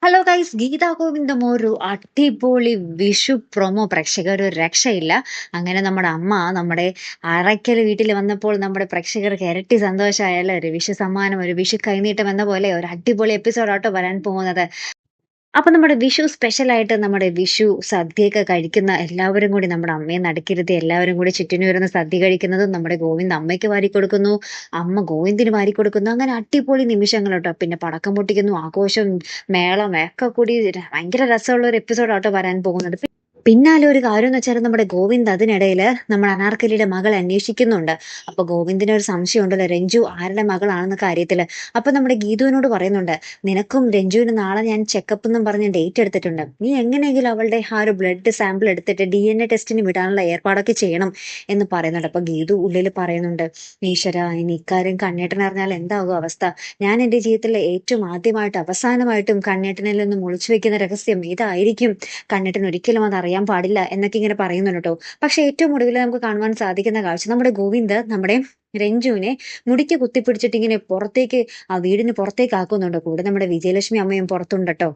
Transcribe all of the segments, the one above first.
Hello guys, Gita ഗോവിന്ദം ഒരു അടിപൊളി Vishu promo പ്രേക്ഷകർ ഒരു രക്ഷയില്ല. അങ്ങനെ നമ്മുടെ അമ്മ നമ്മുടെ അറയ്ക്കൽ വീട്ടിൽ വന്നപ്പോൾ നമ്മുടെ പ്രേക്ഷകർക്ക് ഇരട്ടി സന്തോഷമായല്ലോ. ഒരു വിഷു സമ്മാനം, ഒരു വിഷു കൈനീട്ടം എന്ന പോലെ ഒരു അടിപൊളി എപ്പിസോഡാട്ടോ വരാൻ പോകുന്നത്. അപ്പൊ നമ്മുടെ വിഷു സ്പെഷ്യലായിട്ട് നമ്മുടെ വിഷു സദ്യയൊക്കെ കഴിക്കുന്ന എല്ലാവരും കൂടി നമ്മുടെ അമ്മയെ നടുക്കിരുത്തി എല്ലാവരും കൂടി ചുറ്റിനു വരുന്ന സദ്യ കഴിക്കുന്നതും നമ്മുടെ ഗോവിന്ദ് അമ്മയ്ക്ക് വാരി കൊടുക്കുന്നു, അമ്മ ഗോവിന്ദിന് വാരി കൊടുക്കുന്നു. അങ്ങനെ അടിപൊളി നിമിഷങ്ങൾ കേട്ടോ. പിന്നെ പടക്കം പൊട്ടിക്കുന്നു, ആഘോഷം, മേളം ഒക്കെ കൂടി ഭയങ്കര രസമുള്ള ഒരു എപ്പിസോഡാട്ടോ വരാൻ പോകുന്നത്. പിന്നാലെ ഒരു കാര്യം എന്ന് വെച്ചാൽ നമ്മുടെ ഗോവിന്ദ് അതിനിടയില് നമ്മുടെ അനാർക്കലിയുടെ മകൾ അന്വേഷിക്കുന്നുണ്ട്. അപ്പൊ ഗോവിന്ദിന് ഒരു സംശയം ഉണ്ടല്ലോ, രഞ്ജു ആരുടെ മകളാണെന്ന കാര്യത്തില്. അപ്പൊ നമ്മുടെ ഗീതുവിനോട് പറയുന്നുണ്ട്, നിനക്കും രഞ്ജുവിന് നാളെ ഞാൻ ചെക്കപ്പ് എന്നും പറഞ്ഞ് ഡേറ്റ് എടുത്തിട്ടുണ്ട്, നീ എങ്ങനെയെങ്കിലും അവളുടെ ആ ഒരു ബ്ലഡ് സാമ്പിൾ എടുത്തിട്ട് DNA ടെസ്റ്റിന് വിടാനുള്ള ഏർപ്പാടൊക്കെ ചെയ്യണം എന്ന് പറയുന്നുണ്ട്. അപ്പൊ ഗീതു ഉള്ളിൽ പറയുന്നുണ്ട്, ഈശ്വര, ഇനി ഇക്കാര്യം കണ്ണേട്ടൻ അറിഞ്ഞാൽ എന്താകും അവസ്ഥ? ഞാൻ എന്റെ ജീവിതത്തിലെ ഏറ്റവും ആദ്യമായിട്ടും അവസാനമായിട്ടും കണ്ണേട്ടനിൽ നിന്നും ഒളിച്ചു വെക്കുന്ന രഹസ്യം ഇതായിരിക്കും, കണ്ണേട്ടൻ ഒരിക്കലും അത് അറിയാൻ പാടില്ല എന്നൊക്കെ ഇങ്ങനെ പറയുന്നുണ്ട് കേട്ടോ. പക്ഷെ ഏറ്റവും ഒടുവിൽ നമുക്ക് കാണുവാൻ സാധിക്കുന്ന കാഴ്ച, നമ്മുടെ ഗോവിന്ദ് നമ്മുടെ രഞ്ജുവിനെ മുടിക്ക് കുത്തിപ്പിടിച്ചിട്ട് ഇങ്ങനെ പുറത്തേക്ക്, ആ വീടിന് പുറത്തേക്ക് ആക്കുന്നുണ്ട്. കൂടെ നമ്മുടെ വിജയലക്ഷ്മി അമ്മയും പുറത്തുണ്ട് കേട്ടോ.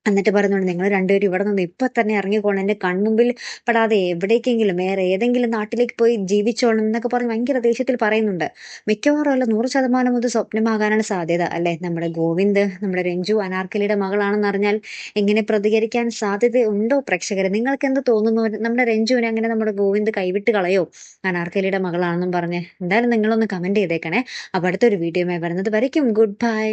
എന്നിട്ട് പറയുന്നുണ്ട്, നിങ്ങൾ രണ്ടുപേരും ഇവിടെ നിന്ന് ഇപ്പൊ തന്നെ ഇറങ്ങിക്കോണം, എന്റെ കൺമുമ്പിൽ പെടാതെ എവിടേക്കെങ്കിലും വേറെ ഏതെങ്കിലും നാട്ടിലേക്ക് പോയി ജീവിച്ചോണം എന്നൊക്കെ പറഞ്ഞ് ഭയങ്കര ദേഷ്യത്തിൽ പറയുന്നുണ്ട്. മിക്കവാറും അല്ല, 100% ഇത് സ്വപ്നമാകാനാണ് സാധ്യത അല്ലെ. നമ്മുടെ ഗോവിന്ദ് നമ്മുടെ രഞ്ജു അനാർക്കലിയുടെ മകളാണെന്ന് അറിഞ്ഞാൽ എങ്ങനെ പ്രതികരിക്കാൻ സാധ്യത ഉണ്ടോ പ്രേക്ഷകരെ? നിങ്ങൾക്ക് എന്ത് തോന്നുന്നു? നമ്മുടെ രഞ്ജുവിനെ അങ്ങനെ നമ്മുടെ ഗോവിന്ദ് കൈവിട്ട് കളയോ അനാർക്കലിയുടെ മകളാണെന്നും പറഞ്ഞ്? എന്തായാലും നിങ്ങളൊന്ന് കമന്റ് ചെയ്തേക്കണേ. അപ്പൊ അടുത്തൊരു വീഡിയോയുമായി വരുന്നത് വരയ്ക്കും ഗുഡ് ബൈ.